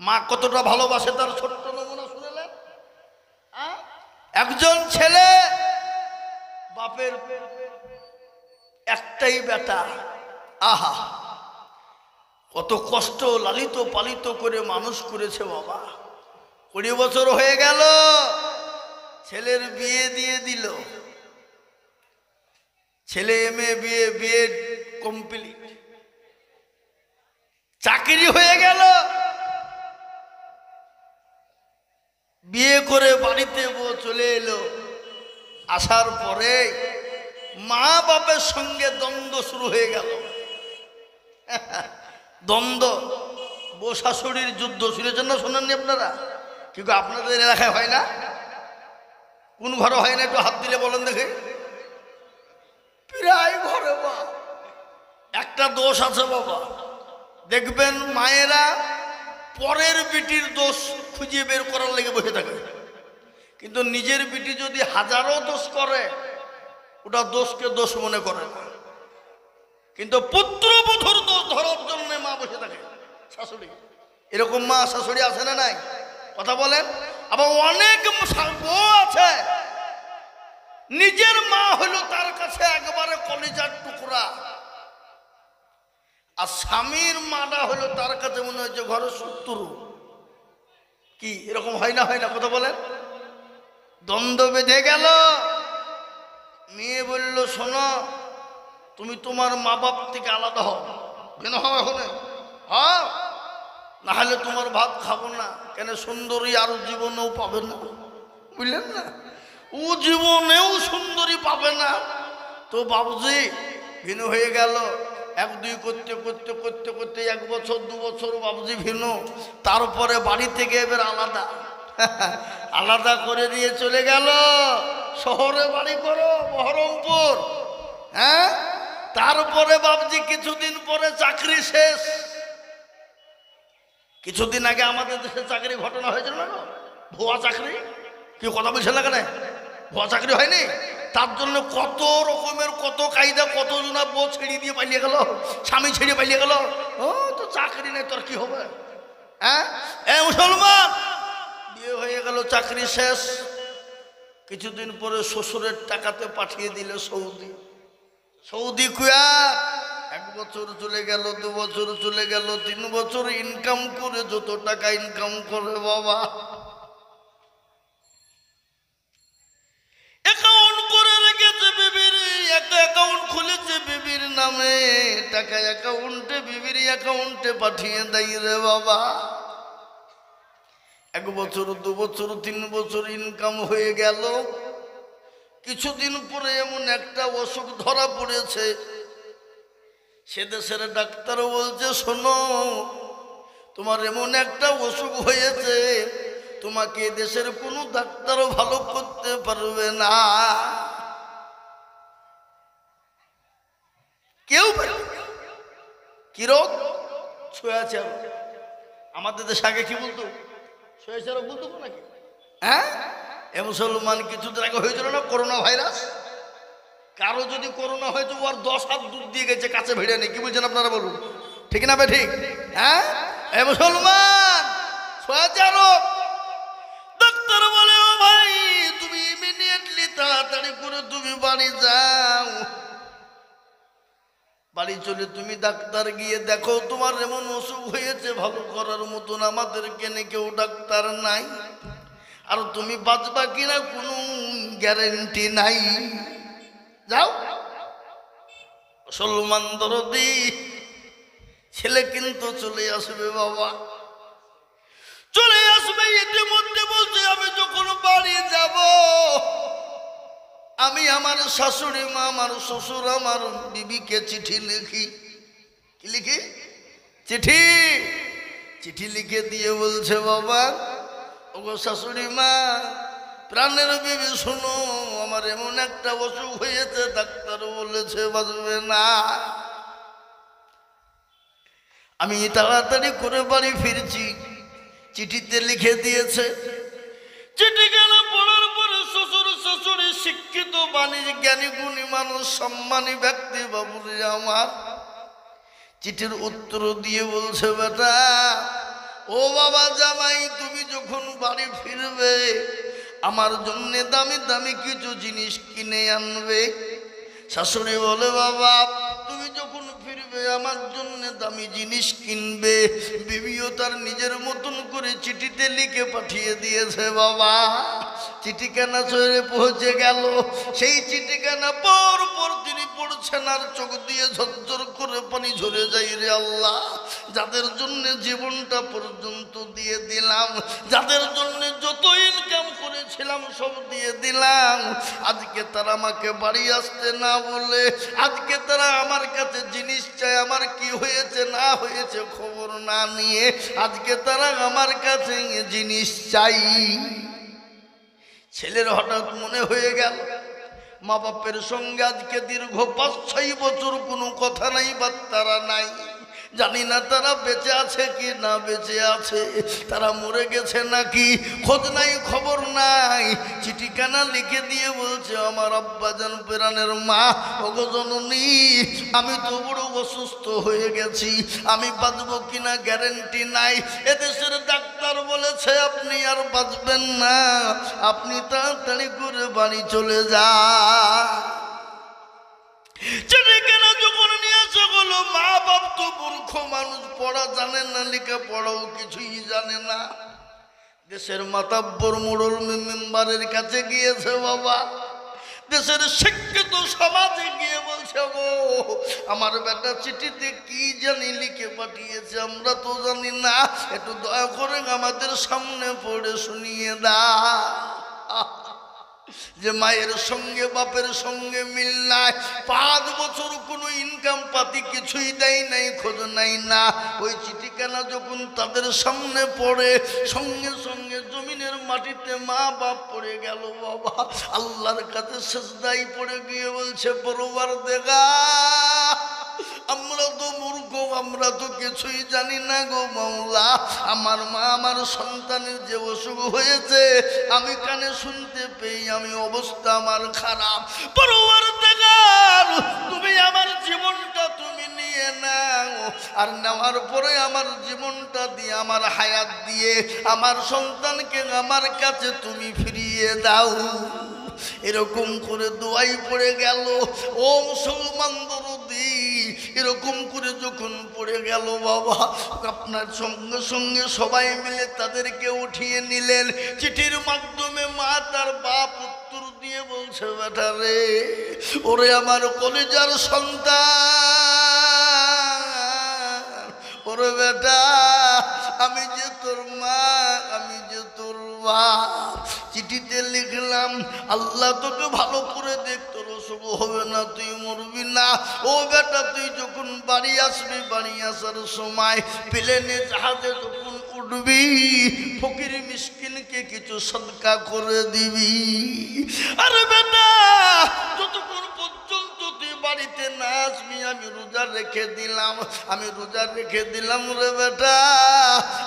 মা কতটা ভালোবাসে তার ছোট্ট নমুনা শুনলেন। একজন ছেলে, বাপের একটাই বেটা, আহা কত কষ্ট লালিত পালিত করে মানুষ করেছে বাবা। 20 বছর হয়ে গেল, ছেলের বিয়ে দিয়ে দিল। ছেলে এমএ বিয়ে কমপ্লিট, চাকরি হয়ে গেল। বিয়ে করে বাড়িতে চলে এলো। আসার পরে মা বাপের সঙ্গে দ্বন্দ্ব শুরু হয়ে গেল। দ্বন্দ্ব, বউ শাশুড়ির যুদ্ধ শুনেছেন না? শোনেননি আপনারা? কিন্তু আপনাদের এলাকায় হয় না? কোন ঘরে হয় না? একটু হাত দিলে বলেন দেখে। প্রায় ঘরে বা একটা দোষ আছে বাবা। দেখবেন মায়েরা পরের বিটির দোষ খুঁজে বের করার লেগে বসে থাকে, কিন্তু নিজের বিটি যদি হাজারো দোষ করে ওটা দোষকে দোষ মনে করে না। কিন্তু পুত্রবধূর দোষ ধরার জন্য মা বসে থাকে, শাশুড়ি। এরকম মা শাশুড়ি আছে না নাই? কথা বলেন। আবার অনেক বউ আছে নিজের মা হলো তার কাছে একবারে কলিজার টুকরা, আর স্বামীর মাটা হলো তার কাছে মনে হচ্ছে ঘরের শত্রু। কি এরকম হয় না? হয় না? কথা বলেন। দ্বন্দ্ব বেঁধে গেল। মেয়ে বলল, শোনো, তুমি তোমার মা বাপ থেকে আলাদা হও। কেন হও? এখন হ্যাঁ, না হলে তোমার ভাত খাবো না। কেন? সুন্দরী আর জীবনেও পাবে না, বুঝলেন না? ও জীবনেও সুন্দরী পাবে না। তো বাবুজি ভিন্ন হয়ে গেল। 1-2 করতে করতে করতে করতে 1 বছর 2 বছর বাবুজি ভিন্ন। তারপরে বাড়ি থেকে এবার আলাদা আলাদা করে দিয়ে চলে গেল শহরে বাড়ি করো, বহরমপুর। হ্যাঁ, তারপরে বাবুজি কিছুদিন পরে চাকরি শেষ। কিছুদিন আগে আমাদের দেশে চাকরি ঘটনা হয়েছিল না, ভুয়া চাকরি। কি কথা বলছে না? কেন ভুয়া চাকরি হয়নি? তার জন্য কত রকমের কত কায়দা, কত জনা বউ ছেড়ে দিয়ে পালিয়ে গেল, স্বামী ছেড়ে পালিয়ে গেল। ও তো চাকরি নেই, তোর কি হবে? হ্যাঁ, এ মুসলমান, বিয়ে হয়ে গেল, চাকরি শেষ। কিছুদিন পরে শ্বশুরের টাকাতে পাঠিয়ে দিল সৌদি। সৌদি কুয়া 1 বছর চলে গেল, 2 বছর চলে গেল, 3 বছর ইনকাম করে যত টাকা ইনকাম করে বাবা, অ্যাকাউন্ট করে রেখেছে বিবির, একটা অ্যাকাউন্ট খুলেছে বিবির নামে, টাকা অ্যাকাউন্টে বিবির অ্যাকাউন্টে পাঠিয়ে দেয় রে বাবা। 1 বছর 2 বছর 3 বছর ইনকাম হয়ে গেল। কিছুদিন পরে এমন একটা অসুখ ধরা পড়েছে, সে দেশের ডাক্তার বলছে, শোনো, তোমার এমন একটা অসুখ হয়েছে, তোমাকে দেশের কোনো ডাক্তারও ভালো করতে পারবে না। কেউ কি রোগ? ছুঁয়াছে। আমাদের দেশে আগে কি বলতো? ছুঁয়াছে বলতো নাকি? হ্যাঁ, এ মুসলমান কিছুদিন আগে হয়েছিল না করোনা ভাইরাস। কারো যদি করোনা হয়েছে ওর 10 হাত দূর দিয়ে গেছে, কাছে ভিড়ে নেই। কি বলছেন আপনারা বলুন? ঠিক না বে ঠিক? হ্যাঁ, এ মুসলমান ছুঁয়াছে রোগ। ডাক্তার বলে, ও ভাই, তুমি ইমিডিয়েটলি তাড়াতাড়ি করে তুমি বাড়ি যাও। বাড়ি চলে তুমি ডাক্তার গিয়ে দেখো, তোমার এমন অসুখ হয়েছে, ভালো করার মতন আমাদের কেনে কেউ ডাক্তার নাই, আর তুমি বাঁচবা কিনা কোনো গ্যারেন্টি নাই। যাও। মুসলমান দরদি ছেলে কিন্তু চলে আসবে বাবা, চলে আসবে। ইতিমধ্যে বলছে, আমি যখন বাড়ি যাব, আমি আমার শাশুড়ি মা, আমার শ্বশুর, আমার বিবিকে চিঠি লিখি। কি লিখি? চিঠি। চিঠি লিখে দিয়ে বলছে, বাবা, ওগো শাশুড়ি মা, প্রাণের বিবি, শোনো, আমার এমন একটা অসুখ হয়েছে, ডাক্তার বলেছে বাঁচবে না। আমি তাড়াতাড়ি করে বাড়ি ফিরছি। চিঠিতে লিখে দিয়েছে। চিঠি গেল পড়ার পরে শ্বশুর শাশুড়ি শিক্ষিত বাণী জ্ঞানী গুণী মানুষ, সম্মানী ব্যক্তি বাবুরে আমার চিঠির উত্তর দিয়ে বলছে, বেটা, ও বাবা জামাই, তুমি যখন বাড়ি ফিরবে আমার জন্য দামি দামি কিছু জিনিস কিনে আনবে। শাশুড়ি বলে, বাবা তুমি যখন ফিরবে আমার জন্য দামি জিনিস কিনবে। বিবিও তার নিজের মতন করে চিঠিতে লিখে পাঠিয়ে দিয়েছে। বাবা চিঠিখানা চলে পৌঁছে গেল। সেই চিঠিখানা পর পর তিনি পড়ছেন আর চোখ দিয়ে ঝরঝর করে পানি ঝরে যায়। রে আল্লাহ, যাদের জন্য জীবনটা পর্যন্ত দিয়ে দিলাম, যাদের জন্য যত ইনকাম করেছিলাম সব দিয়ে দিলাম, আজকে তারা আমাকে বাড়ি আসতে না বলে, আজকে তারা আমার কাছে জিনিস চায়, আমার কি হয়েছে না হয়েছে খবর না নিয়ে আজকে তারা আমার কাছে জিনিস চাই। ছেলের হঠাৎ মনে হয়ে গেল মা বাপের সঙ্গে আজকে দীর্ঘ 5-6 বছর কোনো কথা নাই, বার্তারা নাই। জানি না তারা বেঁচে আছে কি না বেঁচে আছে, তারা মরে গেছে নাকি খোঁজ নাই খবর নাই। চিঠিখানা লিখে দিয়ে বলছে, আমার আব্বাজান প্রাণের মা, ওগো জননী, আমি তো বড় অসুস্থ হয়ে গেছি, আমি বাঁচবো কিনা গ্যারেন্টি নাই। এদেশের ডাক্তার বলেছে আপনি আর বাঁচবেন না, আপনি তাড়াতাড়ি করে বাড়ি চলে যান। চিঠিখানা যখন নিয়ে আসা হলো, মা বাপ তো মূর্খ মানুষ, পড়া জানে না, লেখা পড়াও কিছুই জানে না। দেশের মাতাব্বর মোড়ল মেম্বারের কাছে গিয়েছে বাবা, দেশের শিক্ষিত সমাজে গিয়ে বলছে, গো আমার বেটা চিঠিতে কি জানি লিখে পাঠিয়েছে, আমরা তো জানি না, একটু দয়া করে আমাদের সামনে পড়ে শুনিয়ে দাও। যে মায়ের সঙ্গে বাপের সঙ্গে মিল নাই, 5 বছর কোনো ইনকাম পাতি কিছুই দেয় নাই, খোঁজ নাই না। ওই চিঠিখানা যখন তাদের সামনে পড়ে, সঙ্গে সঙ্গে জমিনের মাটিতে মা বাপ পড়ে গেল। বাবা আল্লাহর কাছে সেজদায় পড়ে গিয়ে বলছে, পরওয়ারদিগার, আমরা তো মূর্খ, আমরা তো কিছুই জানি না গো মাওলা, আমার মা আমার সন্তানের যে অসুখ হয়েছে আমি কানে শুনতে পেয়ে আমি অবস্থা আমার খারাপ। পরওয়ারদিগার, তুমি আমার জীবনটা তুমি নিয়ে নাও, আর নেওয়ার পরে আমার জীবনটা দিয়ে, আমার হায়াত দিয়ে আমার সন্তানকে আমার কাছে তুমি ফিরিয়ে দাও। এরকম করে দোয়াই পড়ে গেল। ও মুসলমান দরদি, এরকম করে যখন পড়ে গেল বাবা, আপনার সঙ্গে সঙ্গে সবাই মিলে তাদেরকে উঠিয়ে নিলেন। চিঠির মাধ্যমে মা তার বাপ উত্তর দিয়ে বলছে, বেটা রে, ওরে আমার কলিজার সন্তান, ওরে বেটা, আমি যে তোর মা, আমি যে তোর বাপ, চিঠিতে লিখলাম আল্লাহ তোকে ভালো করে দেখ, তোর অসুখ হবে না, তুই মরবি না। ও বেটা, তুই যখন বাড়ি আসবি, বাড়ি আসার সময় প্লেনে জাহাজে যখন উঠবি, ফকির মিসকিনকে কিছু সদকা করে দিবি। আরে বেটা, যতক্ষণ পর্যন্ত তুই বাড়িতে না আসবি আমি রোজা রেখে দিলাম, আমি রোজা রেখে দিলাম রে বেটা।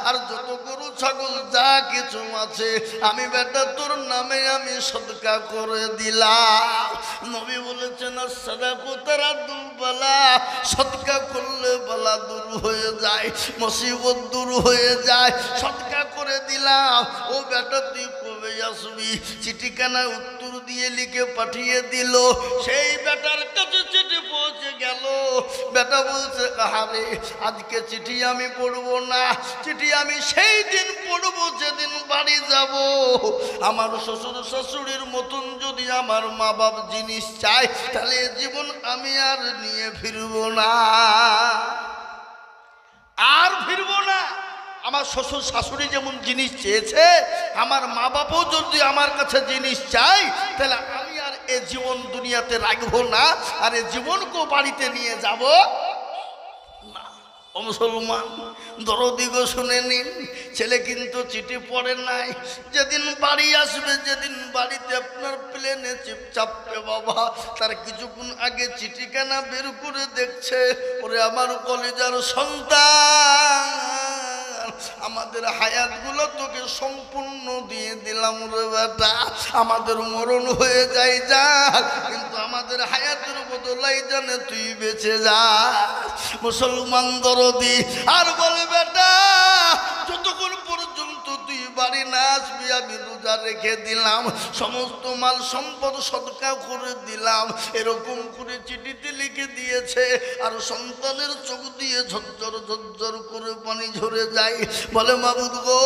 আর যত গরু ছাগল যা কিছু আছে আমি বেটা তোর নামে আমি সদকা করে দিলাম। নবী বলেছেন, সাদাকু তারাদুল বালা, সদকা করলে বালা দূর হয়ে যায়, মুসিবত দূর হয়ে যায়, সদকা করে দিলাম। ও বেটা তুই কবে আসবি? চিঠিখানা উত্তর দিয়ে লিখে পাঠিয়ে দিল। সেই বেটার কাছে চিঠি পৌঁছে গেল। বেটা বলছে, আহারে আজকে চিঠি আমি পড়বো না, চিঠি আমি সেই দিন পড়বো যেদিন বাড়ি যাব। আমার শ্বশুর শাশুড়ির মতন যদি আমার মা বাপ জিনিস চায়, তাহলে জীবন আমি আর নিয়ে ফিরবো না, আর ফিরবো না। আমার শ্বশুর শাশুড়ি যেমন জিনিস চেয়েছে, আমার মা বাপও যদি আমার কাছে জিনিস চাই, তাহলে আমি আর এ জীবন দুনিয়াতে রাখবো না, আর এ জীবনকেও বাড়িতে নিয়ে যাব না। ও মুসলমান দরদি গো, শুনে নিন, ছেলে কিন্তু চিঠি পড়ে নাই। যেদিন বাড়ি আসবে, যেদিন বাড়িতে আপনার প্লেনে চাপবে বাবা, তার কিছুক্ষণ আগে চিঠিখানা বের করে দেখছে, ওরে আমার কলেজার সন্তান, আমাদের হায়াতগুলো তোকে সম্পূর্ণ দিয়ে দিলাম রে বেটা। আমাদের মরণ হয়ে যায় যাক, কিন্তু আমাদের হায়াতের বদলাই জানে তুই বেঁচে যা। মুসলমান দরদি আর বলে, বেটা যত বাড়ি না আসবি আমি রোজা রেখে দিলাম, সমস্ত মাল সম্পদ সদকা করে দিলাম, এরকম করে চিঠিতে লিখে দিয়েছে। আর সন্তানের চোখ দিয়ে ঝরঝর ঝরঝর করে পানি ঝরে যায়। বলে মাবুদ গো,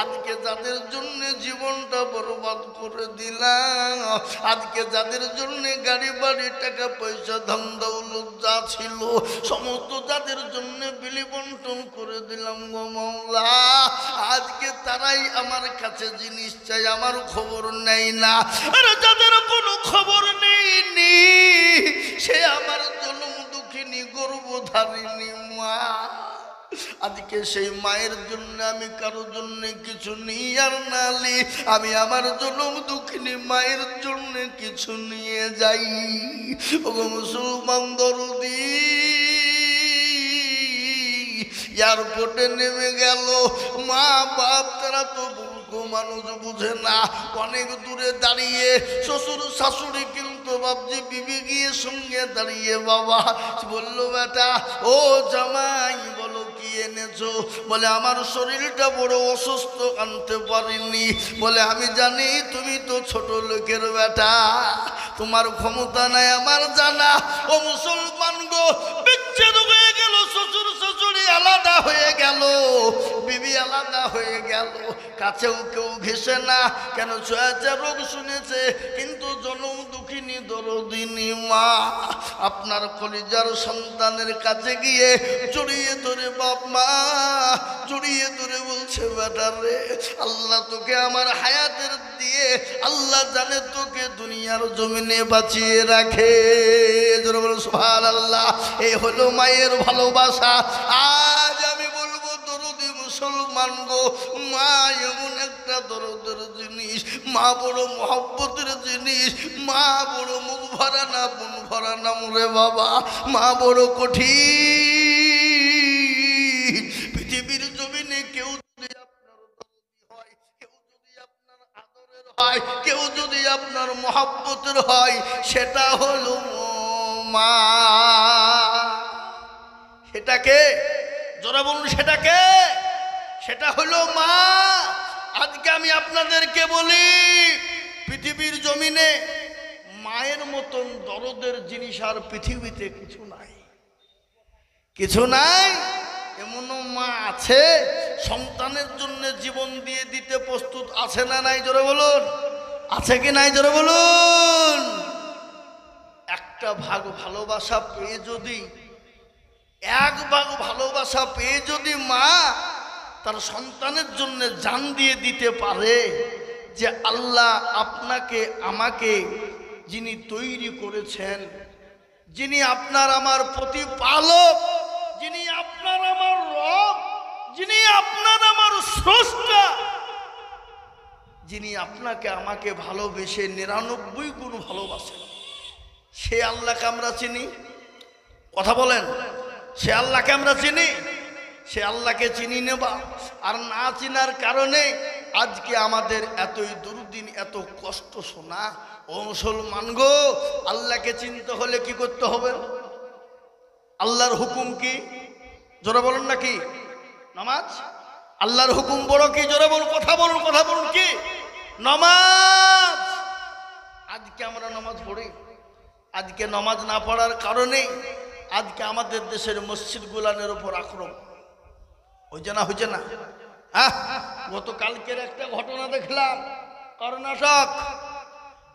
আজকে যাদের জন্য জীবনটা বরবাদ করে দিলাম, আজকে যাদের জন্য গাড়ি বাড়ি টাকা পয়সা ধন দৌলত যা ছিল সমস্ত যাদের জন্য বিলি বন্টন করে দিলাম গো মাওলা, আজকে তারাই আমার কাছে জিনিস চাই, আমার খবর নেই না। আর যাদের কোনো খবর নেই সে আমার জন্ম দুঃখিনী গর্ভধারিণী মা, আজকে সেই মায়ের জন্য আমি কারোর জন্য কিছু নিই আর নালি, আমি আমার জনম দুঃখিনী মায়ের জন্য কিছু নিয়ে যাই। ওগো মুসলমান দরদি, এয়ারপোর্টে নেমে গেল, মা বাপ তারা তো মানুষ বুঝে না, অনেক দূরে দাঁড়িয়ে শ্বশুর শাশুড়ি কিন্তু বাবজি বিবি গিয়ে সঙ্গে দাঁড়িয়ে বাবা বলল, বেটা ও জামাই বলো কি এনেছো? বলে আমার শরীরটা বড় অসুস্থ, আনতে পারিনি। বলে আমি জানি তুমি তো ছোট লোকের বেটা, তোমার ক্ষমতা নাই আমার জানা। ও মুসলমান গো, বিচ্ছেদ হয়ে গেল, শ্বশুর শাশুড়ি আলাদা হয়ে গেল, বিবি আলাদা হয়ে গেল, কাছেও কেউ ঘেসে না। কেন? ছয়াচা রোগ শুনেছে, কিন্তু জনম দুঃখিনী দরদিনী মা আপনার কলিজার সন্তানের কাছে গিয়ে জড়িয়ে ধরে, বাপ মা জড়িয়ে ধরে বলছে, বেটা রে আল্লাহ তোকে আমার হায়াতের দিয়ে আল্লাহ জানে তোকে দুনিয়ার জমিনে বাঁচিয়ে রাখে। সুবহানাল্লাহ। এই হলো মায়ের ভালোবাসা। আজ আমি বলবো দরদি মুসলমান গো, মা এমন একটা দরদের জিনিস, মা বড় মহব্বতের জিনিস, মা বড় মুখ ভরা না মন ভরা না মোরে বাবা, মা বড় কঠিন। পৃথিবীর জমিনে কেউ যদি আপনার দরদি হয়, কেউ যদি আপনার আদরের হয়, কেউ যদি আপনার মহব্বতের হয়, সেটা হলো মা। সেটাকে যারা বলুন, সেটাকে সেটা হলো মা। আজকে আমি আপনাদেরকে বলি, পৃথিবীর জমিনে মায়ের মতন দরদের জিনিস আর পৃথিবীতে কিছু নাই, কিছু নাই। এমনও মা আছে সন্তানের জন্য জীবন দিয়ে দিতে প্রস্তুত, আছে না নাই? জোরে বলুন, আছে কি নাই? জোরে বলুন। একটা ভাগ ভালোবাসা পেয়ে যদি, এক ভাগ ভালোবাসা পেয়ে যদি মা তার সন্তানের জন্য জান দিয়ে দিতে পারে, যে আল্লাহ আপনাকে আমাকে যিনি তৈরি করেছেন, যিনি আপনার আমার প্রতিপালক, যিনি আপনার আমার রব, যিনি আপনার আমার স্রষ্টা, যিনি আপনাকে আমাকে ভালোবেসে 99 গুণ ভালোবাসেন, সে আল্লাহকে আমরা চিনি? কথা বলেন, সে আল্লাহকে আমরা চিনি? সে আল্লাহকে চিনি নেবা, আর না চিনার কারণে আজকে আমাদের এতই দুর্দিন, এত কষ্ট শোনা। ও মুসলমান গো, আল্লাহকে চিনতে হলে কি করতে হবে? আল্লাহর হুকুম কি? জোরে বলুন নাকি? নামাজ। আল্লাহর হুকুম বড় কি? জোরে বলুন, কথা বলুন, কথা বলুন কি? নামাজ। আজকে আমরা নামাজ পড়ি, আজকে নামাজ না পড়ার কারণে আজকে আমাদের দেশের মসজিদ গুলানের উপর আক্রমণ হয়েছে না? হয়েছে না? হ্যাঁ, গতকালকের একটা ঘটনা দেখলাম,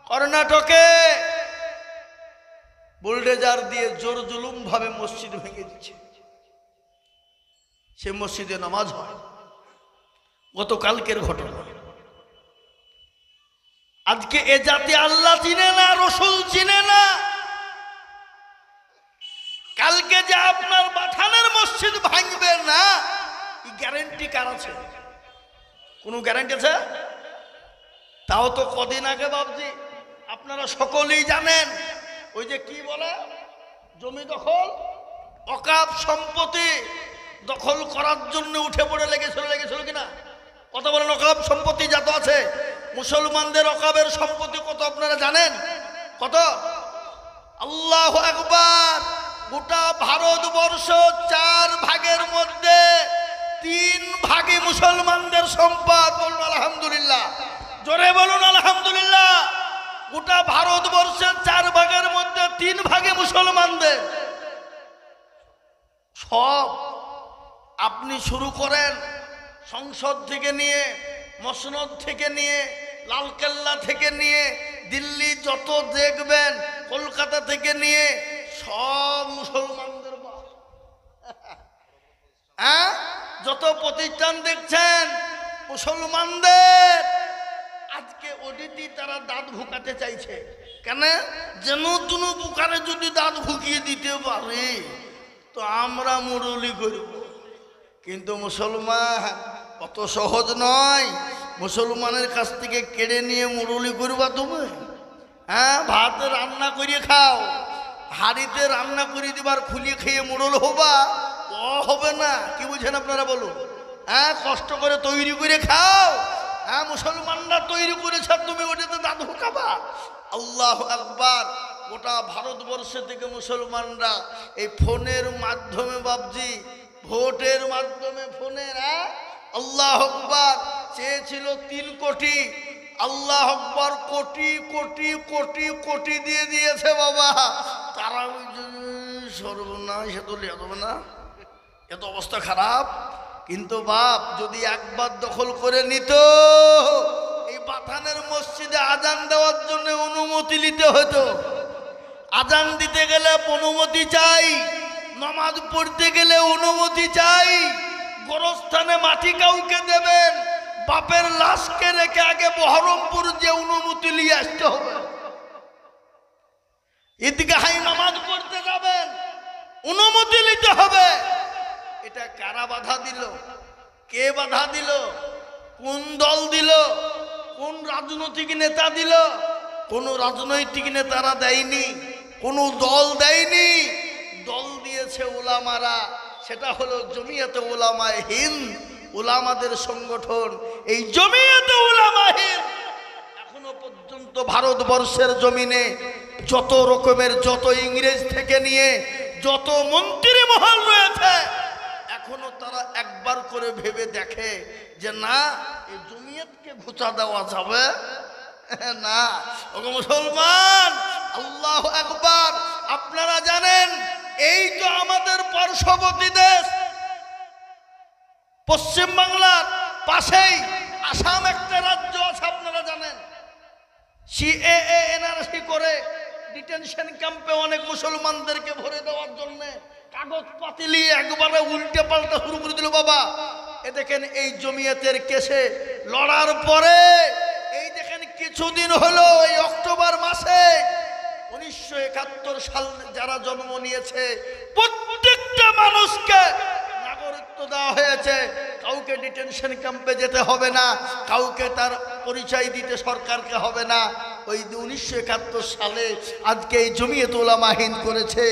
কর্ণাটকে বুলডোজার দিয়ে জোর জুলুম ভাবে মসজিদ ভেঙে দিচ্ছে, সে মসজিদে নামাজ হয়। গতকালকের ঘটনা। আজকে এ জাতি আল্লাহ চিনে না, রসুল চিনে না। কালকে যে আপনার বাঠানের মসজিদ ভাঙবে না, এই গ্যারান্টি কার আছে? কোন গ্যারান্টি আছে? তাও তো কদিন আগে বাবজি আপনারা সকলেই জানেন, ওই যে কি বলে, জমি দখল, অকাপ সম্পত্তি দখল করার জন্য উঠে পড়ে লেগেছিল কিনা? কত বলেন? অকাপ সম্পত্তি যত আছে মুসলমানদের অকাবের সম্পত্তি কত আপনারা জানেন? কত? আল্লাহু আকবার। গোটা ভারতবর্ষ 4 তিন ভাগে মুসলমানদের সম্পদ। বলুন আলহামদুলিল্লাহ, জোরে বলুন আলহামদুলিল্লাহ। গোটা ভারতবর্ষের 4 ভাগের মধ্যে 3 ভাগে মুসলমানদের। সব আপনি শুরু করেন সংসদ থেকে নিয়ে, মসনদ থেকে নিয়ে, লালকেল্লা থেকে নিয়ে, দিল্লি যত দেখবেন, কলকাতা থেকে নিয়ে, সব মুসলমানদের বাস। হ্যাঁ, যত প্রতিষ্ঠান দেখছেন মুসলমানদের। আজকে ওডিটি তারা দাঁত ভুকাতে চাইছে কেন? যেন তুনু বুকারে যদি দাঁত ভুকিয়ে দিতে পারে তো আমরা মুরলি করব। কিন্তু মুসলমান অত সহজ নয়। মুসলমানের কাছ থেকে কেড়ে নিয়ে মুরলি করবা তুমি? হ্যাঁ, ভাতে রান্না করিয়ে খাও, হাড়িতে রান্না করে দিবার খুলিয়ে খেয়ে মুরল হবা? ও হবে না। কি বুঝেন আপনারা বলুন? হ্যাঁ, কষ্ট করে তৈরি করে খাও। হ্যাঁ, মুসলমানরা তৈরি করেছে, তুমি ওটাতে দাঁত ঢুকাবা? আল্লাহু আকবার। গোটা ভারতবর্ষে থেকে মুসলমানরা এই ফোনের মাধ্যমে, বাবজি ভোটের মাধ্যমে, ফোনের আল্লাহু আকবার, চেয়েছিল 3 কোটি। আল্লাহু আকবার, কোটি কোটি কোটি কোটি দিয়ে দিয়েছে বাবা। তারা সর্বনাশ, এত লেয়া যাবে না, এত অবস্থা খারাপ। কিন্তু বাপ যদি একবার দখল করে নিত, এই বাথানের মসজিদে আজান দেওয়ার জন্য অনুমতি নিতে হতো। আজান দিতে গেলে অনুমতি চাই, নামাজ পড়তে গেলে অনুমতি চাই। গোরস্থানে মাটি কাউকে দেবেন, বাপের লাশকে রেখে আগে বহরমপুর যে অনুমতি নিয়ে আসতে হবে। ঈদগাহে নামাজ পড়তে যাবেন, অনুমতি নিতে হবে। এটা কারা বাধা দিল? কে বাধা দিল? কোন দল দিল? কোন রাজনৈতিক নেতা দিল? কোন রাজনৈতিক নেতারা দেয়নি, কোন দল দেয়নি। দল দিয়েছে ওলামারা। সেটা হলো জমিয়তে উলামায়ে হিন্দ, উলামাদের সংগঠন। এই জমিয়তে উলামায়ে হিন্দ এখনো পর্যন্ত ভারতবর্ষের জমিনে যত রকমের, যত ইংরেজ থেকে নিয়ে যত মন্ত্রী মহল রয়েছে, এখনো তারা একবার করে ভেবে দেখে যে না, এই জমিয়তকে ঘুচা দেওয়া যাবে না। ওগো মুসলমান, আল্লাহু আকবার। আপনারা জানেন এই তো আমাদের পার্শ্ববর্তী দেশ পশ্চিম বাংলার পাশেই আসাম একটা রাজ্য আছে, আপনারা জানেন। সিএএ এনআরসি করে ডিটেনশন ক্যাম্পে অনেক মুসলমানদেরকে ভরে দেওয়ার জন্য কাগজ পাতি নিয়ে একবারে উল্টে পাল্টা শুরু করে দিল বাবা। এ দেখেন, এই জমিয়তের কেসে লড়ার পরে এই দেখেন কিছুদিন হলো, এই অক্টোবর মাসে 1971 সাল যারা জন্ম নিয়েছে প্রত্যেকটা মানুষকে নাগরিকত্ব দেওয়া হয়েছে। কাউকে ডিটেনশন ক্যাম্পে যেতে হবে না, কাউকে তার পরিচয় দিতে সরকারকে হবে না। ওই 1971 সালে আজকে এই জমিয়ত উলামায়ে হিন্দ করেছে।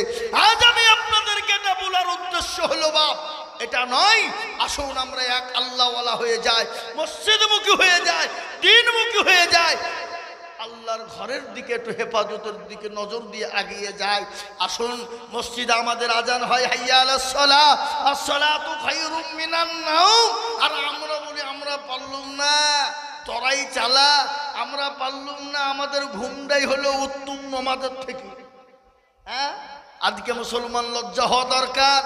আজ আমি আপনাদেরকে এটা বলার উদ্দেশ্য হলো বাপ, এটা নয় আসুন আমরা এক আল্লাহওয়ালা হয়ে যাই, মসজিদমুখী হয়ে যায়, দ্বীনমুখী হয়ে যায়, আল্লাহর ঘরের দিকে একটু হেফাজতের দিকে নজর দিয়ে এগিয়ে যায়। আসুন মসজিদে আমাদের আজান হয় হাইয়া আলাস সালাহ, আস-সালাতু খায়রুম মিনান নাওম। আর আমরা বলি আমরা পারলুম না, তোরাই চালা, আমরা পারলুম না, আমাদের ঘুমটাই হলো উত্তম নামাজের থেকে। হ্যাঁ, আজকে মুসলমান লজ্জা হওয়া দরকার।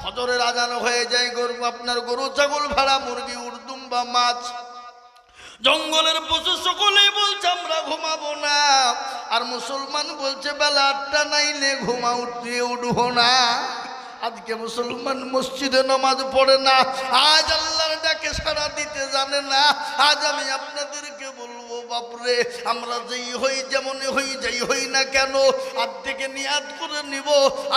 ফজরের আজান হয়ে যায়, আপনার গরু, ছাগল, ভেড়া, মুরগি, উর্দুম বা মাছ, জঙ্গলের পশু সকলেই বলছে আমরা ঘুমাবো না। আর মুসলমান বলছে বেলা 8টা নাইলে ঘুমা উঠিয়ে উঠবো না। আজকে মুসলমান মসজিদে নামাজ পড়ে না, আজ আল্লাহর ডাকে সাড়া দিতে জানে না। আজ আমি আপনাদেরকে বলবো বাপরে, আমরা যেই হই, যেমন হই, যেই হই না কেন, আজ থেকে নিয়াত করে নিব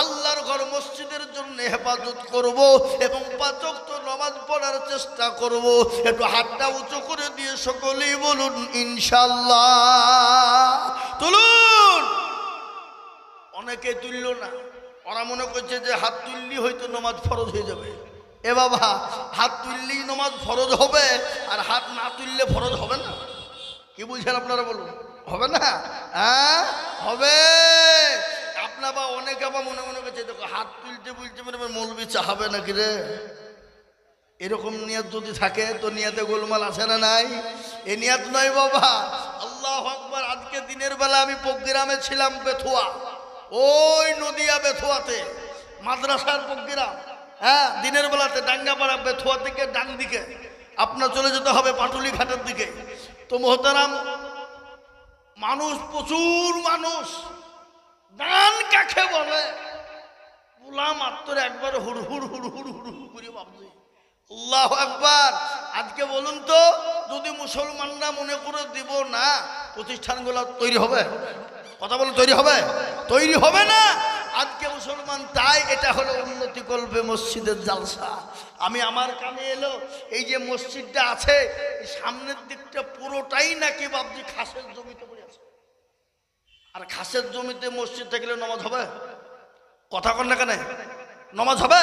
আল্লাহর ঘর মসজিদের জন্য হেফাজত করব এবং 5 ওয়াক্ত নামাজ পড়ার চেষ্টা করব। একটু হাতটা উঁচু করে দিয়ে সকলেই বলুন ইনশাআল্লাহ। তুলুন। অনেকে তুলল না, ওরা মনে করছে যে হাত তুললি হয়তো নামাজ ফরজ হয়ে যাবে। এ বাবা, হাত তুললেই নামাজ ফরজ হবে আর হাত না তুললে ফরজ হবে না? কি বুঝছেন আপনারা বলুন? হবে না? হ্যাঁ হবে। আপনার বা অনেকে আবার মনে মনে করছে দেখো হাত তুলতে বলতে মৌলবি চাহাবে নাকি রে। এরকম নিয়ত যদি থাকে তো নিয়তে গোলমাল আছে না নাই? এ নিয়ত নয় বাবা। আল্লাহু আকবার। আজকে দিনের বেলা আমি প্রোগ্রামে ছিলাম বেথুয়া, ওই নদিয়া বেথুয়াতে, মাদ্রাসার প্রোগ্রাম। হ্যাঁ, দিনের বেলাতে ডাঙ্গাপাড়া বেথুয়া থেকে ডান দিকে আপনার চলে যেতে হবে পাটুলি ঘাটের দিকে। তো মোহতারাম, মানুষ, প্রচুর মানুষ। দান কাকে বলে? পোলা মাত্র একবার হুড় হুড় হুড় হুড় হুড় হুড় করে ভাবছে। আল্লাহু আকবার। আজকে বলুন তো, যদি মুসলমানরা মনে করে দিব না, প্রতিষ্ঠানগুলো তৈরি হবে? কথা বলে তৈরি হবে? তৈরি হবে না। আজকে মুসলমান, তাই এটা হলো উন্নতি করবে মসজিদের জালসা। আমি আমার কানে এলো, এই যে মসজিদটা আছে সামনের দিকটা পুরোটাই নাকি বাবজি খাসের জমিতে পড়ে আছে। আর খাসের জমিতে মসজিদ থাকলে নামাজ হবে? কথা কন না কেন? নামাজ হবে?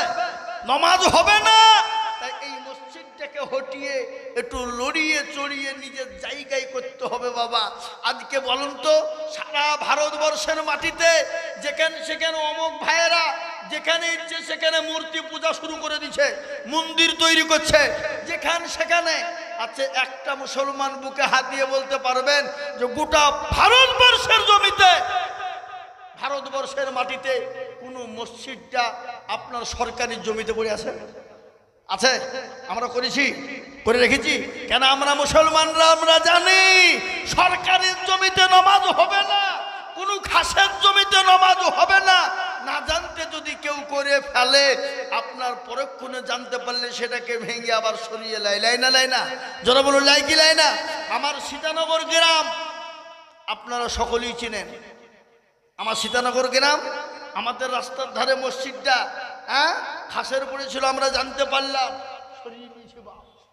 নামাজ হবে না। তাই এই মসজিদটাকে হটিয়ে একটু লড়িয়ে চড়িয়ে নিজের জায়গায় করতে হবে বাবা। আজকে বলুন তো, সারা ভারতবর্ষের মাটিতে যেখানে সেখানে অমুক ভাইয়েরা যেখানে ইচ্ছে সেখানে মূর্তি পূজা শুরু করে দিচ্ছে, মন্দির তৈরি করছে যেখানে সেখানে। আছে একটা মুসলমান বুকে হাত দিয়ে বলতে পারবেন যে গোটা ভারতবর্ষের জমিতে, ভারতবর্ষের মাটিতে কোন মসজিদটা আপনার সরকারি জমিতে পড়ে আছে? আছে? আমরা করেছি, করে রেখেছি কেন? আমরা মুসলমানরা আমরা জানি সরকারি জমিতে নামাজ হবে না, কোনো খাসের জমিতে নামাজ হবে না। না জানতে যদি কেউ করে ফেলে, আপনার পরক্ষণে জানতে পারলে সেটাকে ভেঙে আবার সরিয়ে লাই। লাই না? লাই না? যারা বলুন লাই কি লাই না? আমার সীতানগর গ্রাম আপনারা সকলেই চিনেন। আমার সীতানগর গ্রাম, আমাদের রাস্তার ধারে মসজিদটা খাসের পড়েছিল, আমরা জানতে পারলাম, সরিয়ে দিয়েছে।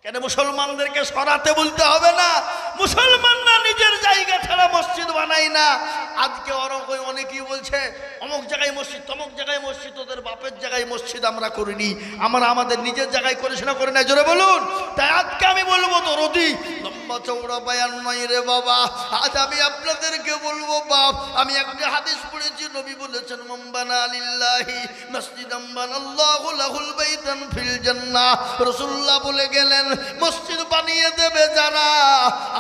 কেন? মুসলমানদেরকে সরাতে বলতে হবে না। মুসলমানরা নিজের জায়গা ছাড়া মসজিদ বানাই না। আজকে অনেকেই বলছে অমুক জায়গায় মসজিদ, তমুক জায়গায় মসজিদ, তোদের বাপের জায়গায় মসজিদ আমরা করিনি, আমরা আমাদের নিজের জায়গায় করেছি না? করে না? জোরে বলুন। তাই আজকে আমি বলবো, দরদি লম্বা চৌড়া বয়ান নয় রে বাবা। আজ আমি আপনাদেরকে বলবো বাপ, আমি একটা হাদিস পড়েছি, নবী বলেছেন মাম্বানা লিল্লাহি মসজিদাম বানাল্লাহু লাহুল বাইতান ফিল জান্নাহ। রাসূলুল্লাহ বলে গেলেন, মসজিদ বানিয়ে দেবে যারা,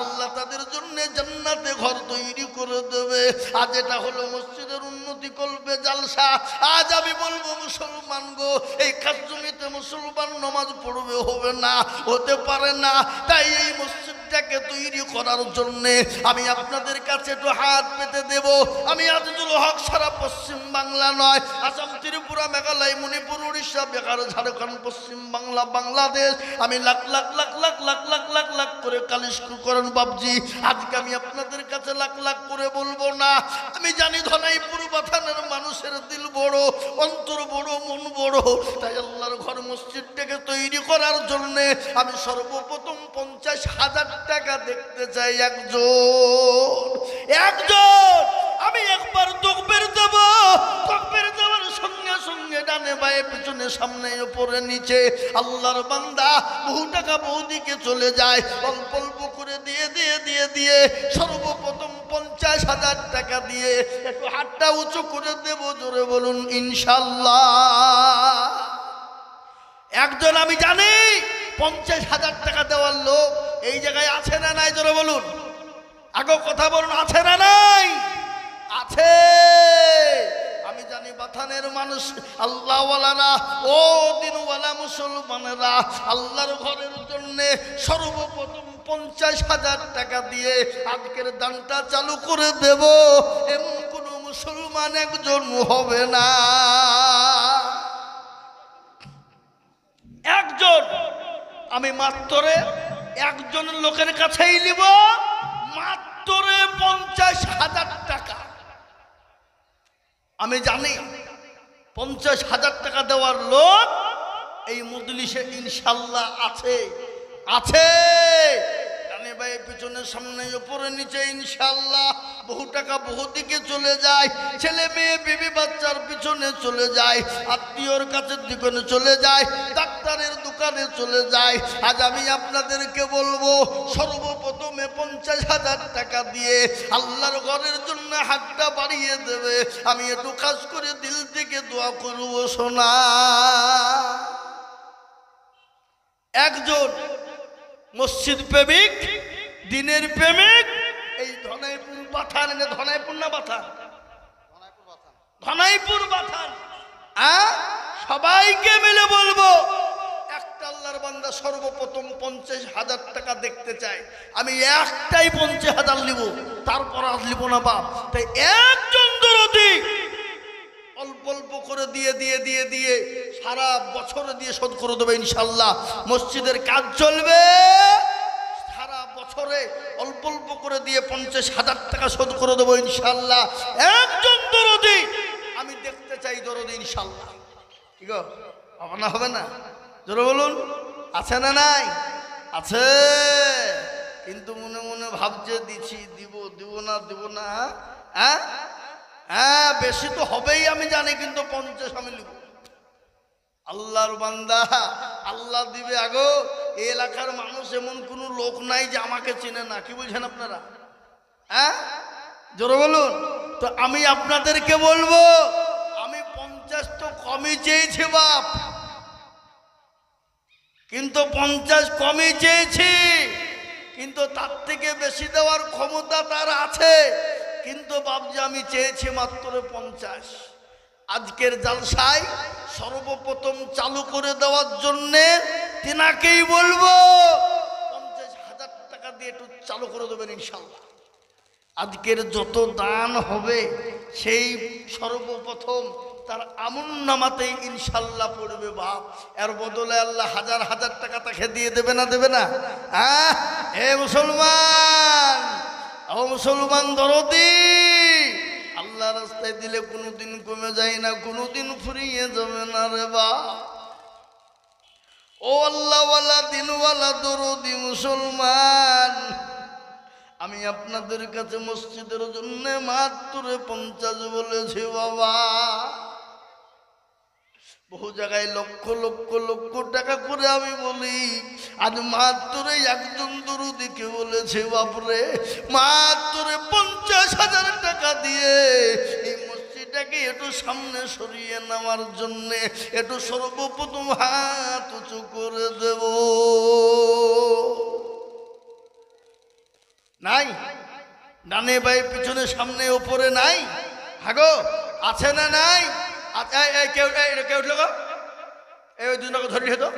আল্লাহ তাদের জন্য জান্নাতে ঘর তৈরি করে দেবে। আজ এটা হলো মসজিদের উন্নতি করবে জালসা। আজ আমি বলবো মুসলমান গো, এই খাস জমিতে মুসলমান নামাজ পড়বে হবে না, হতে পারে না। তাই এই মসজিদটাকে তৈরি করার জন্য আমি আপনাদের কাছে একটু হাত পেতে দেব। আমি আজিজুল হক সারা পশ্চিম বাংলা নয়, আসাম, ত্রিপুরা, মেঘালয়, মণিপুর, উড়িষ্যা, বিহার, ঝাড়খণ্ড, পশ্চিম বাংলা, বাংলাদেশ, আমি লাখ লাখ লাখ লাখ লাখ লাখ লাখ লাখ করে কালিশু করেন বাবজি। আজকে আমি আপনাদের কাছে লাখ লাখ করে বলবো না। আমি জানি ধনাইপুর বাথানের মানুষের দিল বড়, অন্তর বড়, মন বড়। তাই আল্লাহর ঘর মসজিদটাকে তৈরি করার জন্য আমি সর্বপ্রথম 50,000 টাকা দেখতে চাই। একজন আমি একবার তকবীর দেব, তকবীর দেওয়ার সঙ্গে সঙ্গে ডানে বায়ে পিছনে সামনে উপরে নিচে আল্লাহর বান্দা বহু টাকা বহুদিকে চলে যায়। অল্প অল্প করে দিয়ে দিয়ে দিয়ে দিয়ে সর্বপ্রথম 50,000 টাকা দিয়ে একটু হাতটা উঁচু করে দেব। জোরে বলুন ইনশাল্লাহ। একজন আমি জানি 50,000 টাকা দেওয়ার লোক এই জায়গায় আছে না নাই? জোরে বলুন, আগে কথা বলুন, আছে না নাই? আছে। আমি জানি বাথানের মানুষ আল্লাহওয়ালারা, ও দিনওয়ালা মুসলমানেরা আল্লাহর ঘরের জন্য সর্বপ্রথম 50,000 টাকা দিয়ে আজকের দানটা চালু করে দেব। এমন কোন মুসলমান একজন হবে না। একজন, আমি মাত্রে একজন লোকের কাছেই নিব, মাত্রে 50,000 টাকা। আমি জানি 50,000 টাকা দেওয়ার লোক এই মজলিসে ইনশাল্লাহ আছে। আছে ডানে বায়ে পিছনে সামনে উপরে নিচে ইনশাল্লাহ। বহু টাকা বহু দিকে চলে যায়, ছেলে মেয়ে বিবি বাচ্চার পিছনে চলে যায়, আত্মীয়র কাছে দিকে চলে যায়, ডাক্তারের দোকানে চলে যায়। আজ আমি আপনাদেরকে বলবো, সর্বপ্রথমে 50,000 টাকা দিয়ে আল্লাহর ঘরের জন্য হাতটা বাড়িয়ে দেবে। আমি একটু কাজ করে দিল থেকে দোয়া করবো। শোনা একজন মসজিদ প্রেমিক, দিনের প্রেমিক, এই ধনাইপুর বাথান, ধনাইপুর না বাথান, ধনাইপুর বাথান, সবাইকে মিলে বলবো একটা আল্লাহর বান্দা সর্বপ্রথম 50,000 টাকা দেখতে চাই, আমি একটাই 50,000 নিব, তারপর আর নিব না বাপ। তাই একজন দরদি অল্প অল্প করে দিয়ে দিয়ে দিয়ে দিয়ে সারা বছর দিয়ে শোধ করে দেবে ইনশাল্লাহ। মসজিদের কাজ চলবে সারা বছরে, অল্প অল্প করে দিয়ে 50,000 টাকা শোধ করে দেবো ইনশাল্লাহ। একজন দরদি আমি দেখতে চাই, দরদি ইনশাল্লাহ। কি গো, হবে না? হবে না? জোরে বলুন, আছে না নাই? আছে, কিন্তু মনে মনে ভাবছে দিছি, দিব দিব না। হ্যাঁ হ্যাঁ, বেশি তো হবেই আমি জানি, কিন্তু 50 আমি লিখব। আল্লাহর বান্দা, আল্লাহ দিবে। আগো এই এলাকার মানুষ এমন কোনো লোক নাই যে আমাকে চেনে না। কি বলছেন আপনারা? হ্যাঁ, জোরে বলুন। তো আমি আপনাদেরকে বলবো, আমি 50 তো কমই চেয়েছি বাপ, কিন্তু 50 কমই চেয়েছি, কিন্তু তার থেকে বেশি দেওয়ার ক্ষমতা তার আছে, কিন্তু বাপজি আমি চেয়েছি মাত্র 50। আজকের জালসায় সর্বপ্রথম চালু করে দেওয়ার জন্যে তিনাকেই বলবো 50,000 টাকা দিয়ে একটু চালু করে দেবেন ইনশাল্লাহ। আজকের যত দান হবে সেই সর্বপ্রথম তার আমল নামাতেই ইনশাল্লাহ পড়বে বাপ। এর বদলে আল্লাহ হাজার হাজার টাকা তাকে দিয়ে দেবে না? দেবে না? হে মুসলমান, ও মুসলমান দরদি, আল্লাহ রাস্তায় দিলে কোনোদিন কমে যায় না, কোনোদিন ফুরিয়ে যাবে না রে বাপ। ও আল্লাহওয়ালা দিনওয়ালা দরদি মুসলমান, আমি আপনাদের কাছে মসজিদের জন্য মাত্র 50 বলেছি বাবা। বহু জায়গায় লক্ষ লক্ষ লক্ষ টাকা করে আমি বলি, আজ মাত্র একজন দরদিকে বলেছে বাপরে মাত্র 50,000 টাকা দিয়ে এই মসজিদটাকে একটু সামনে সরিয়ে নেওয়ার জন্য একটু সর্বপ্রথম হাত উঁচু করে দেব। নাই? ডানে বাই পিছনে সামনে ওপরে নাই? হাগো আছে না নাই? কেউ উঠলো গো, এই 2 টাকা ধরি হতো,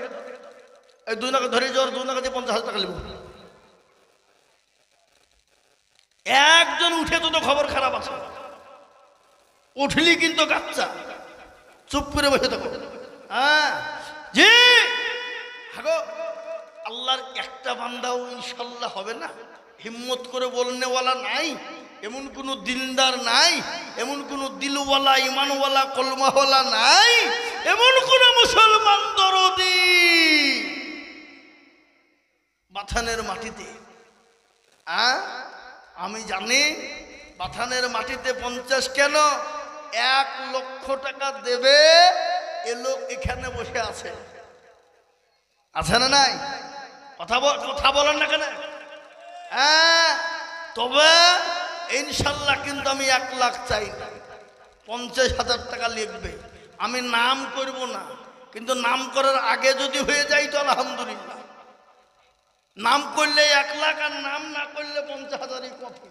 এই 2 টাকা ধরি জ্বর 2 টাকা দিয়ে 50,000 টাকা নেব। একজন উঠে তো খবর খারাপ আছে, উঠলি কিন্তু গাচ্চা, চুপ করে বসে থাকো। হ্যাঁ জি, হাগো আল্লাহর একটা বান্দাও ইনশাল্লাহ হবে না? হিম্মত করে বলনেওয়ালা নাই? এমন কোন দিনদার নাই? এমন কোন দিলওয়ালা ইমানওয়ালা কলমাওয়ালা নাই? এমন কোন মুসলমান দরদি বাথানের মাটিতে? আমি জানি বাথানের মাটিতে 50 কেন, 1 লক্ষ টাকা দেবে এ লোক এখানে বসে আছে। আছে না নাই? কথা বলেন না কেন? তবে ইনশাল্লাহ কিন্তু আমি 1 লাখ চাই না, 50,000 টাকা লিখবে। আমি নাম করব না, কিন্তু নাম করার আগে যদি হয়ে যায় তো আলহামদুলিল্লাহ। নাম করলে 1 লাখ, আর নাম না করলে 50,000-ই কফি।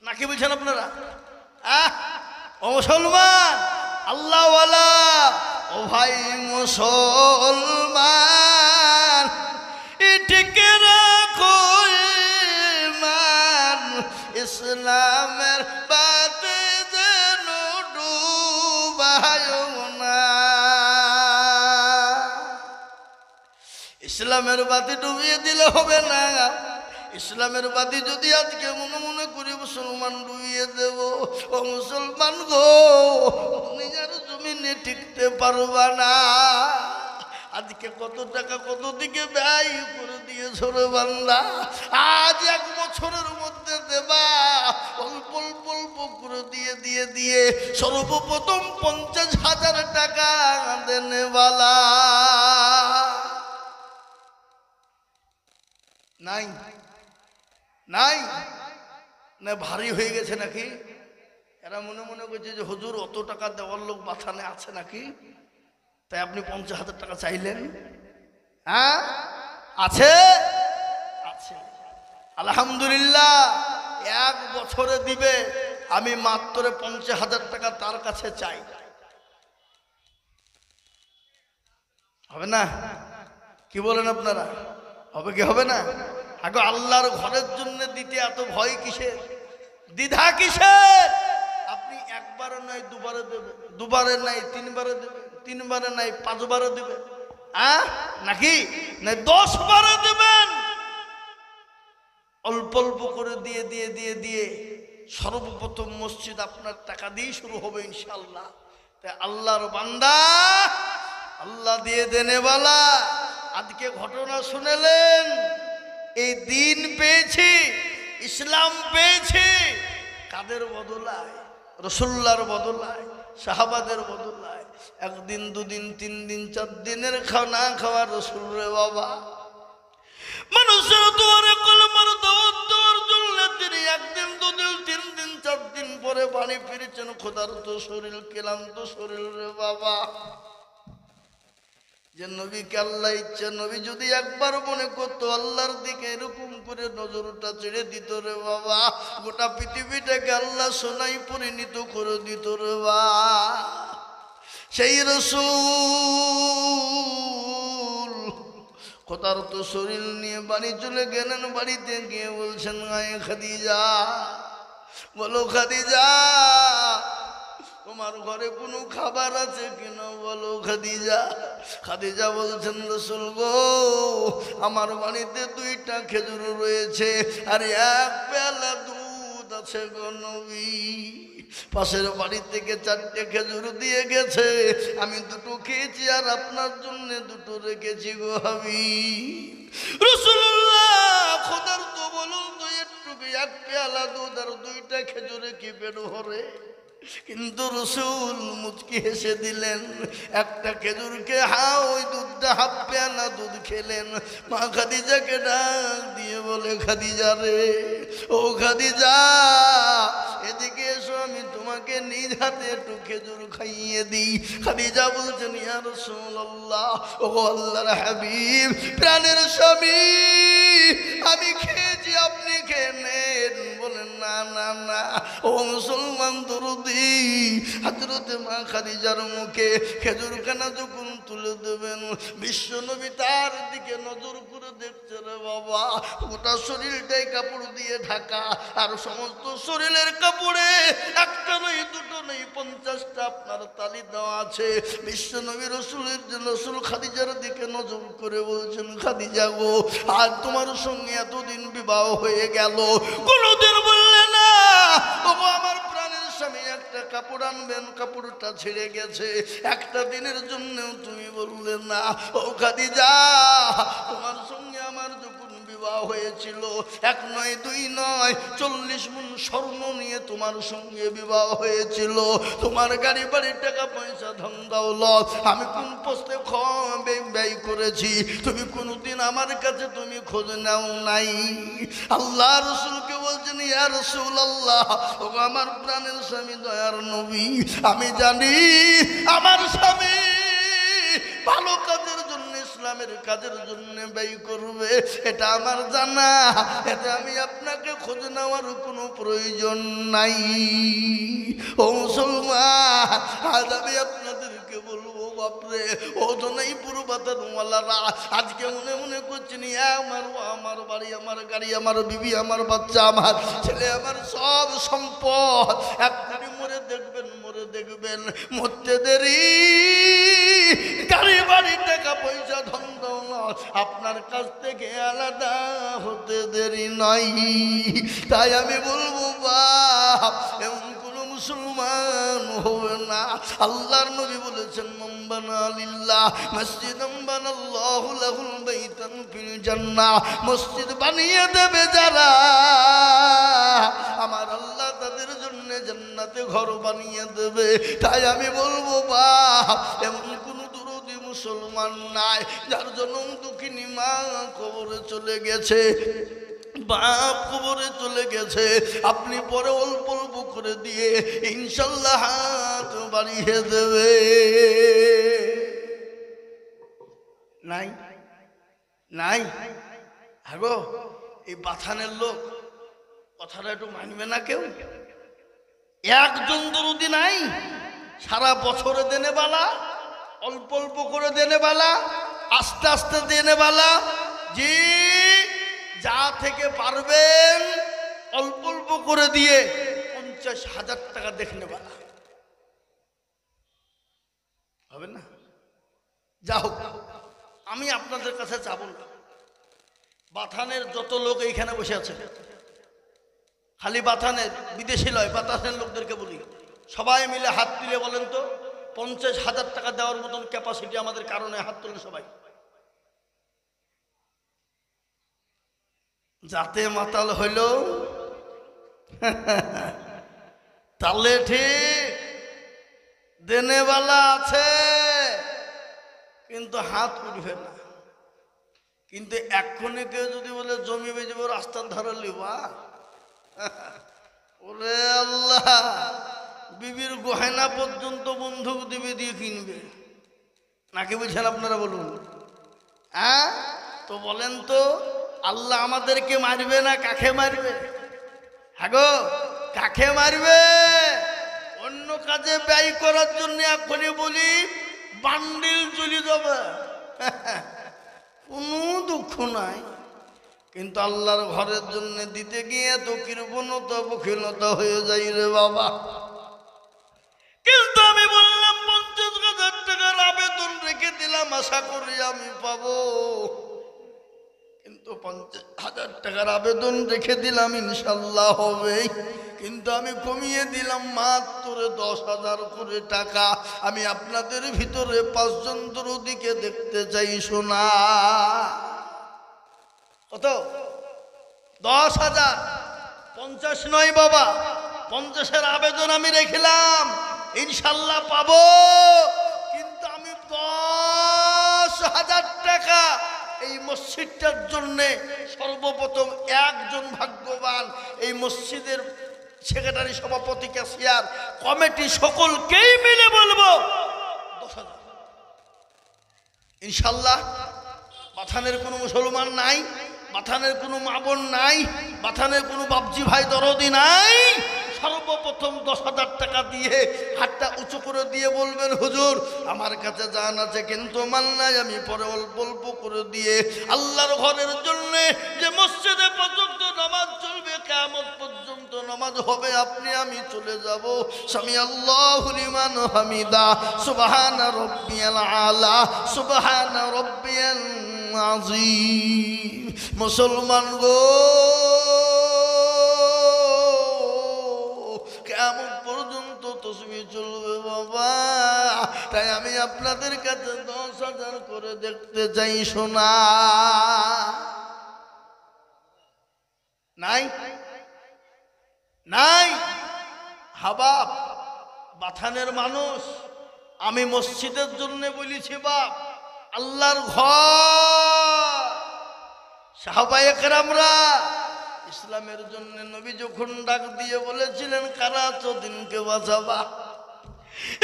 নাকি বলছেন আপনারা? ও মুসলমান আল্লাহওয়ালা, ও ভাই মুসলমান, এটিকে রাখো ঈমান, ইসলামের বাতে যেন ডুবায়ো না। ইসলামের বাতি ডুবিয়ে দিলে হবে না। ইসলামের বাতি যদি আজকে মনে মনে করি মুসলমান ডুবিয়ে দেব, ও মুসলমান গো, নিজের জমিনে টিকতে পারবা না। আজকে কত টাকা কত দিকে ব্যয় করে দিয়েছো রে বান্দা, আজ 1 বছরের মধ্যে দেবা অল্প অল্প অল্প করে দিয়ে দিয়ে দিয়ে সর্বপ্রথম 50,000 টাকা দেনেওয়ালা নাই? নাই না? ভারী হয়ে গেছে নাকি? এরা মনে মনে করছে যে হুজুর অত টাকা দেওয়ার লোক বাথানে আছে নাকি, তাই আপনি 50,000 টাকা চাইলেন। হ্যাঁ আছে আছে আলহামদুলিল্লাহ। 1 বছরে দিবে, আমি মাত্র 50,000 টাকা তার কাছে চাই, হবে না? কি বলেন আপনারা, হবে কি হবে না? আগে আল্লাহর ঘরের জন্য দিতে এত ভয় কিসের, দ্বিধা কিসের? আপনি একবারে নয় দুবারে দেবেন, দুবারে নাই তিনবারে দেবেন, তিনবারে নাই 5 বারে দেবেন, নাকি না 10 বারে দেবেন। অল্প অল্প করে দিয়ে দিয়ে দিয়ে দিয়ে সর্বপ্রথম মসজিদ আপনার টাকা দিয়ে শুরু হবে ইনশাআল্লাহ। তাই আল্লাহর বান্দা, আল্লাহ দিয়ে দেনেওয়ালা, আজকে ঘটনা শুনেলেন, এই দিন পেয়েছি, ইসলাম পেয়েছি, কাদের বদলায়? রাসূলুল্লাহর বদলায়, সাহাবাদের বদলায়। 1 দিন 2 দিন 3 দিন 4 দিনের না খাওয়া রাসূল রে বাবা, মানুষের দুয়ারে কলমার দাওয়াত দেওয়ার জন্য তিনি 1 দিন 2 দিন 3 দিন 4 দিন পরে বাড়ি ফিরেছেন, ক্ষুধার্ত শরীর, ক্লান্ত শরীর রে বাবা। যে নবীকে আল্লাহ ইচ্ছা, নবী যদি একবার মনে করতো আল্লাহর দিকে এরকম করে নজরটা ছেড়ে দিত রে বাবা, গোটা পৃথিবীটাকে আল্লাহ সোনায় পরিণত করে দিত রে বাবা। সেই রাসূল ক্ষুধার্ত শরীর নিয়ে বাড়ি চলে গেলেন। বাড়িতে গিয়ে বলছেন, আয় খাদিজা, বলো খাদিজা, তোমার ঘরে কোনো খাবার আছে কিনা, বলো খাদিজা। খাদিজা বলছেন, রাসূল গো, আমার বাড়িতে 2টা খেজুর রয়েছে আর 1 পেয়ালা দুধ আছে গো নবী। পাশের বাড়ি থেকে 4টে খেজুর দিয়ে গেছে, আমি 2টো খেয়েছি আর আপনার জন্য 2টো রেখেছি গো হাবিব। রাসূলুল্লাহ ক্ষুধার্ত, বলুন তো একটু 1 পেয়ালা দুধ আর 2টা খেজুরে কি পেট ভরে? কিন্তু রাসূল মুচকি হেসে দিলেন, একটা খেজুরকে ওই দুধটা 1/2 পেয়ালা দুধ খেলেন। মা খাদিজাকে ডাক দিয়ে বলে, খাদিজা রে, ও খাদিজা, এদিকে এসো, আমি তোমাকে নিজ হাতে একটু খেজুর খাইয়ে দিই। খাদিজা বলছেন, ইয়া রাসূলুল্লাহ, ও আল্লাহর হাবিব, প্রাণের স্বামী, আমি খেয়েছি, আপনি খেয়ে নেন। বলেন, না না না, ও মুসলমান দরদি, হযরতে মা খাদিজার মুখে খেজুরখানা যখন তুলে দেবেন, বিশ্ব নবী তার দিকে নজর করে দেখছে রে বাবা। গোটা শরীরটাই কাপড় দিয়ে ঢাকা, আর সমস্ত শরীরের কাপড়ে 1টা নয় 2টো নয় 50টা আপনার তালি দেওয়া আছে। বিশ্ব নবী রাসূলের জন্য রাসূল খাদিজার দিকে নজর করে বলছেন, খাদিজা গো, আর তোমার সঙ্গে এতদিন বিবাহ হয়ে গেল, কোনোদিন বললে না ওগো আমার প্রাণের স্বামী একটা কাপড় আনবেন, কাপড়টা ছেড়ে গেছে, 1টা দিনের জন্যও তুমি বললে না। ও খাদিজা, তোমার সঙ্গে আমার যখন বিবাহ হয়েছিল 1 নয় 2 নয় 40 মণ স্বর্ণ নিয়ে তোমার সঙ্গে বিবাহ হয়েছিল। তোমার গাড়ি বাড়ি টাকা পয়সা ধন দৌলত আমি কোন পোস্তে ব্যয় করেছি, তুমি কোনদিন আমার কাছে তুমি খোঁজ নাও নাই। আল্লাহ রাসূলকে বলছেন, ইয়া রাসূলুল্লাহ, ও আমার প্রাণের স্বামী, দয়ার নবী, আমি জানি আমার স্বামী ভালো কাজের জন্য, ইসলামের কাজের জন্য ব্যয় করবে, এটা আমার জানা, এটা আমি আপনাকে খোঁজ নেওয়ার কোনো প্রয়োজন নাই। ও মুসলমান, আজ আমি আপনাদেরকে বলবো, বাপরে, ও তো নাই পুরো বাতানওয়ালারা আজকে মনে মনে করছেন, আমার বাড়ি, আমার গাড়ি, আমার বিবি, আমার বাচ্চা, আমার ছেলে, আমার সব সম্পদ একবারে মরে দেখবেন, মরে দেখবেন, মরতে দেরি, গাড়ি বাড়ি টাকা পয়সা ধন দৌলত আপনার কাছ থেকে আলাদা হতে দেরি নয়। তাই আমি বলবো, বাপ, এমন কোন মুসলমান হবে না। আল্লাহর নবী বলেছেন, মান বানা লিল্লাহ মসজিদান বানাল্লাহু লাহুল বাইতান ফিল জান্নাহ, মসজিদ বানিয়ে দেবে যারা, আমার আল্লাহ তাদের জন্য জান্নাতে ঘর বানিয়ে দেবে। তাই আমি বলবো, বাপ, এমন কোন দরদি মুসলমান নাই যার জন্ম দুঃখিনী মা কবরে চলে গেছে, বাপ কবরে চলে গেছে, আপনি পরে অল্প অল্প করে দিয়ে ইনশাল্লাহ হাত বাড়িয়ে দেবে। নাই নাই? আগো এই বাথানের লোক কথাটা একটু মানবে না কেউ? একজন দরুদি নাই? সারা বছরে দেনে বালা, অল্প অল্প করে দেনে বালা, আস্তে আস্তে দেনে বালা, যে যা থেকে পারবেন অল্প অল্প করে দিয়ে 50,000 টাকা দেখনে বালা হবে না? যা হোক, আমি আপনাদের কাছে যাব না। বাথানের যত লোক এইখানে বসে আছে, খালি বাথানের, বিদেশি লয়, বাতাসের লোকদেরকে বলি, সবাই মিলে হাত তুলে বলেন তো 50,000 টাকা দেওয়ার মতন ক্যাপাসিটি আমাদের কারণে হাত তুলেন সবাই। যাতে মাতাল হইল তাহলে ঠিক দেনেওয়ালা আছে, কিন্তু হাত উঠবে না। কিন্তু এক্ষুনি কেউ যদি বলে জমি বেচব রাস্তার ধারে লিবা, ওরে আল্লাহ, বিবির গহেনা পর্যন্ত বন্ধুক দিবে দিয়ে কিনবে নাকি? বুঝছেন আপনারা? বলুন। হ্যাঁ, তো বলেন তো আল্লাহ আমাদেরকে মারবে না কাকে মারবে? হ্যাঁ গো, কাকে মারবে? অন্য কাজে ব্যয় করার জন্য এখনই বলি বান্ডিল চলে যাবে, কোনো দুঃখ নাই। কিন্তু আল্লাহর ঘরের জন্য দিতে গিয়ে তো কৃপণতা বখিলতা হয়ে যাই রে বাবা। কিন্তু আমি বললাম 50,000 টাকার আবেদন রেখে দিলাম, আশা করি আমি পাবো। কিন্তু 50,000 টাকার আবেদন রেখে দিলাম, ইনশাল্লাহ হবে। কিন্তু আমি কমিয়ে দিলাম মাত্র 10,000 করে টাকা। আমি আপনাদের ভিতরে 5 জন দরদিকে দেখতে চাই। শোনা কত? 10,000। 50 নয় বাবা, 50-এর আবেদন আমি রেখেলাম, ইনশাল্লাহ পাবো। কিন্তু আমি 10,000 টাকা এই মসজিদটার জন্য সর্বপ্রথম একজন ভাগ্যবান, এই মসজিদের সেক্রেটারি, সভাপতি, ক্যাশিয়ার, কমিটি সকলকেই মিলে বলবো 10,000 ইনশাল্লাহ। বাথানের কোনো মুসলমান নাই, বাথানের কোনো মা বোন নাই, বাথানের কোনো বাপজি ভাই দরদি নাই। সর্বপ্রথম 10,000 টাকা দিয়ে হাতটা উঁচু করে দিয়ে বলবেন, হুজুর আমার কাছে জান আছে কিন্তু মাল নাই, আমি পরে অল্প অল্প করে দিয়ে আল্লাহর ঘরের জন্য যে মসজিদে পর্যন্ত নামাজ চলবে, কিয়ামত পর্যন্ত নামাজ হবে, আপনি আমি চলে যাব। সামি আল্লাহু লিমান হামিদা, সুবহানা রাব্বিয়াল আলা, সুবহানা রাব্বিয়াল আযীম। মুসলমান গো, কেমন পর্যন্ত তসবিহ চলবে বাবা। তাই আমি আপনাদের কাছে 10,000 করে দেখতে চাই। শোনা নাই? নাই? হাবাব বাথানের মানুষ, আমি মসজিদের জন্য বলেছি বাপ, আল্লাহর ঘর। সাহাবায়ে কেরামরা ইসলামের জন্য নবী যখন ডাক দিয়ে বলেছিলেন কারা তো দিনকে বাঁচাবা,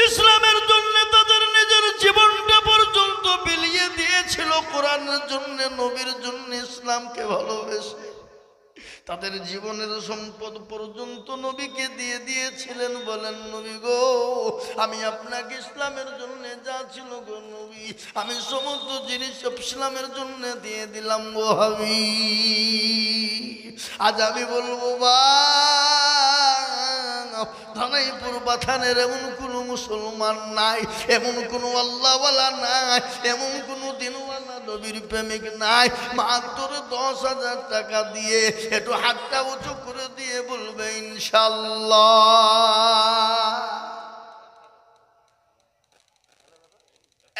ইসলামের জন্য তাদের নিজের জীবনটা পর্যন্ত বিলিয়ে দিয়েছিল। কোরআনের জন্য, নবীর জন্য, ইসলামকে ভালোবেসে তাদের জীবনের সম্পদ পর্যন্ত নবীকে দিয়ে দিয়েছিলেন। বলেন নবী গো, আমি আপনাকে ইসলামের জন্য যা ছিল গো নবী, আমি সমস্ত জিনিস ইসলামের জন্য দিয়ে দিলাম গো হাবিব। আজ আমি বলবো ধানাইপুর বাথানের এমন কোন মুসলমান নাই, এমন কোন আল্লাহওয়ালা নাই, এমন কোন দিনওয়ালা নবীর প্রেমিক নাই। মাত্র 10,000 টাকা দিয়ে একটু হাতটা উঁচু করে দিয়ে বলবে ইনশাল্লাহ।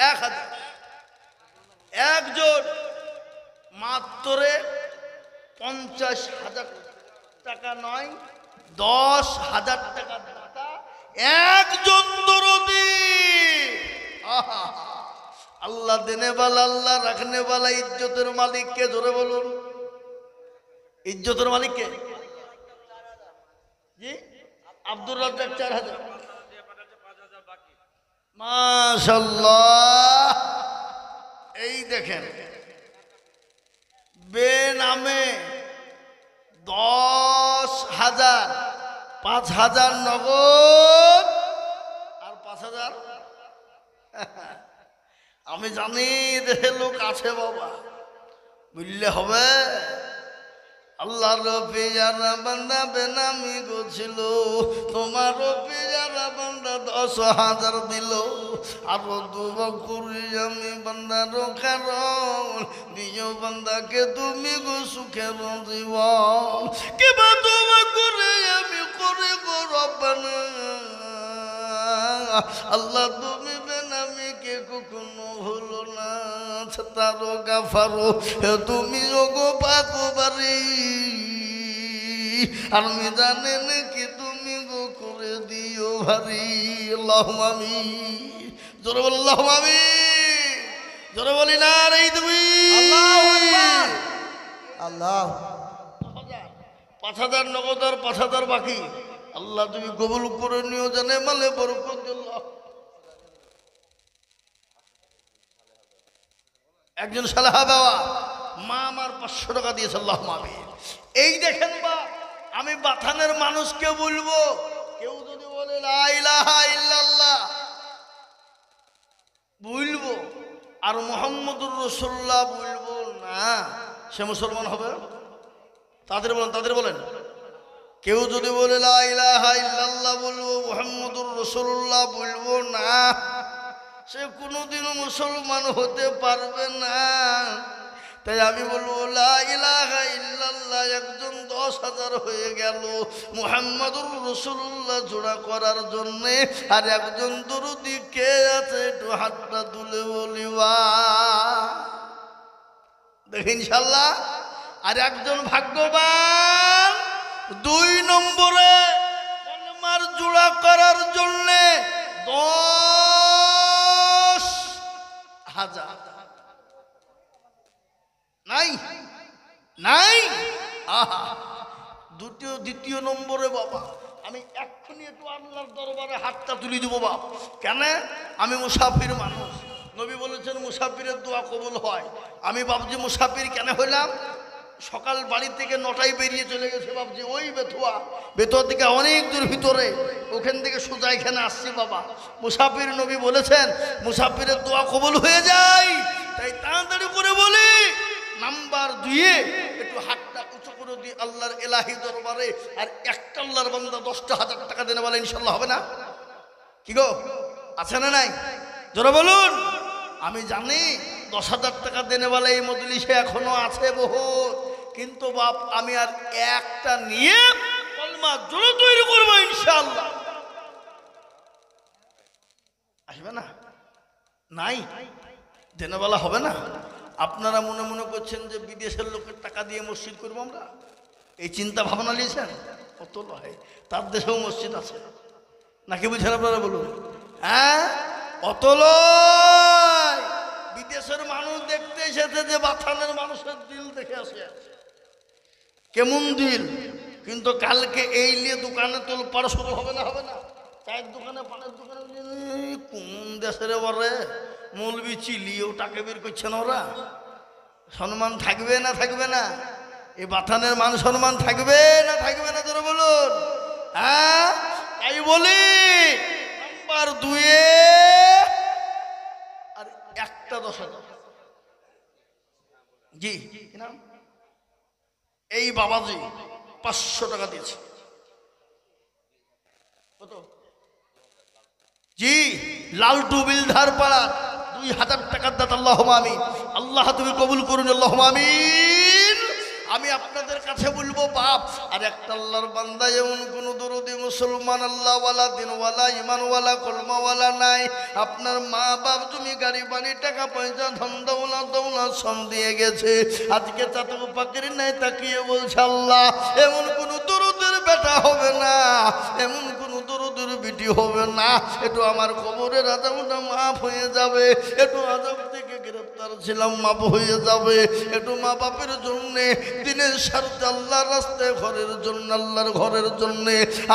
1,000 একজন, মাত্র 50,000 টাকা নয়, 10,000 টাকা দাতা একজন দরদি। আল্লাহ দেনে বালা, আল্লাহ রাখনে বালা। ইজ্জতের মালিককে জোরে বলুন, ইজ্জতের মালিককে? জি, আব্দুর রাজ্জাক 4,000। মাশাআল্লাহ। এই দেখেন বেনামে 10,000, 5,000 নগদ আর 5,000। আমি জানি দেশে লোক আছে বাবা, বুঝলে হবে। আল্লাহর পেয়ারা বান্দা বেনামি গছিল, তোমারও পেয়ারা বান্দা 10,000 দিল। আরো দুবা করি আমি বান্দার কারণ, দিও বান্দাকে তুমি গো সুখের জীবন। কেবা দুবা করে আমি করে গো রব্বানা, আল্লাহ তুমি বেনামিকে কখনো হলো না। তারো গাফারো তুমি ওগো পাকবারি, আর আমি জানে নাকি তুমি গো করে দিও ভারি। আল্লাহুম্মা আমিন। জোরে বল আল্লাহুম্মা আমিন। জোরে বলি না রে তুমি আল্লাহু আকবার। আল্লাহ 5,000 নগদ আর 5,000 বাকি। আল্লাহ তুমি কবুল করে নিও, জানে মালে বরকত দিও। একজন সালেহা বাবা মা আমার 500 টাকা দিয়েছে, আল্লাহুম্মা আমিন। এই দেখেন বা আমি বাথানের মানুষকে বলবো, কেউ যদি বলে লা ইলাহা ইল্লাল্লাহ বলবো আর মুহাম্মদুর রাসূলুল্লাহ বলবো না, সে মুসলমান হবে? তাদের বলেন। কেউ যদি বলে লা ইলাহা ইল্লাল্লাহ বলবো, মুহাম্মদুর রাসূলুল্লাহ বলবো না, সে কোনোদিনও মুসলমান হতে পারবে না। তাই আমি বলবো লা ইলাহা ইল্লাল্লাহ একজন 10,000 হয়ে গেল মুহাম্মাদুর রাসূলুল্লাহ জোড়া করার জন্য। আর একজন দরুদি কে আছে একটু হাতটা তুলে বলিবা দেখি ইনশাআল্লাহ। আর একজন ভাগ্যবান 2 নম্বরে কলমার জোড়া করার জন্য 10,000 নাই নাই। আহা দ্বিতীয় নম্বরে বাবা আমি এক্ষুনি একটু আল্লাহর দরবারে হাতটা তুলে দেবো বাপ। কেন? আমি মুসাফির মানুষ, নবী বলেছেন মুসাফিরের দোয়া কবুল হয়। আমি বাবজি মুসাফির কেন হইলাম? সকাল বাড়ি থেকে 9টায় বেরিয়ে চলে গেছে বাবজি ওই বেতুয়া থেকে অনেক দূর ভিতরে, ওখান থেকে সোজা এখানে আসছি বাবা। মুসাফির নবী বলেছেন মুসাফিরের দোয়া কবুল হয়ে যায়, তাই তাড়াতাড়ি করে বলি নাম্বার 2 একটু হাতটা উঁচু করে দিই আল্লাহর এলাহি দরবারে। আর একটা আল্লাহর বান্দা 10,000 টাকা দেনে বলে ইনশাল্লাহ হবে না? কি গো আছে না নাই? জোরে বলুন। আমি জানি 10,000 টাকা দেনে বলে এই মজলিসে এখনো আছে বহুত, কিন্তু বাপ আমি আর একটা নিয়ে কলমা জোরে তৈরি করবো ইনশাআল্লাহ। আসবে না? নাই দেনে বলা হবে না। আপনারা মনে মনে করছেন যে বিদেশের লোকের টাকা দিয়ে মসজিদ করবো আমরা, এই চিন্তা ভাবনা নিয়েছেন? কত লয়, তার দেশেও মসজিদ আছে নাকি বুঝেন আপনারা বলুন? হ্যাঁ অত লয়। বিদেশের মানুষ দেখতে এসেছে যে বাথানের মানুষের দিল দেখে আসে, কেমন দিল। কিন্তু কালকে এই নিয়ে দোকানে তোল পাড়া শুরু হবে না? হবে না? চায়ের দোকানে পানের দোকানে কোন দেশের বলে মৌলবি চিলিয়েও টাকা বের করছে না ওরা। সম্মান থাকবে না থাকবে না? এই বাথানের মান সম্মান থাকবে না থাকবে না? তোরা বলুন। হ্যাঁ তাই বলি নাম্বার 2 আর একটা 10,000। জি কি নাম? এই বাবাজি 500 টাকা দিয়েছে। কত? জি লালটু বিলধার পাড়া 2,000 টাকার দাতা। আল্লাহুম্মা আমিন। আল্লাহ তুমি কবুল করুন, আল্লাহুম্মা আমিন। আমি আপনাদের কাছে বলবো বাপ, আর একটা আল্লাহর বান্দা এমন কোন দরদি মুসলমান আল্লাহওয়ালা দিনওয়ালা ইমানওয়ালা কলমাওয়ালা নাই। আপনার মা বাপ তুমি গাড়ি বাড়ি টাকা পয়সা ধন দৌলত সম দিয়ে গেছে, আজকে চাতক পাখির নাই তাকিয়ে বলছে আল্লাহ এমন কোন দরদের বেটা হবে না, এমন কোন দরদের বিটি হবে না, একটু আমার কবরের আযাবটা মাফ হয়ে যাবে, একটু আযাব থেকে গ্রেফতার ছিলাম মাফ হয়ে যাবে, একটু মা বাপের জন্যে দিনের স্বার্থে আল্লাহর রাস্তায় ঘরের জন্য আল্লাহর ঘরের জন্য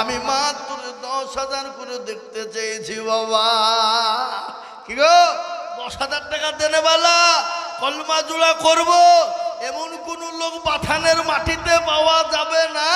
আমি মাত্র 10,000 করে দেখতে চেয়েছি বাবা। কি গো 10,000 টাকা দেনে বালা কলমা জোড়া করব, এমন কোন উঠানের মাটিতে পাওয়া যাবে না।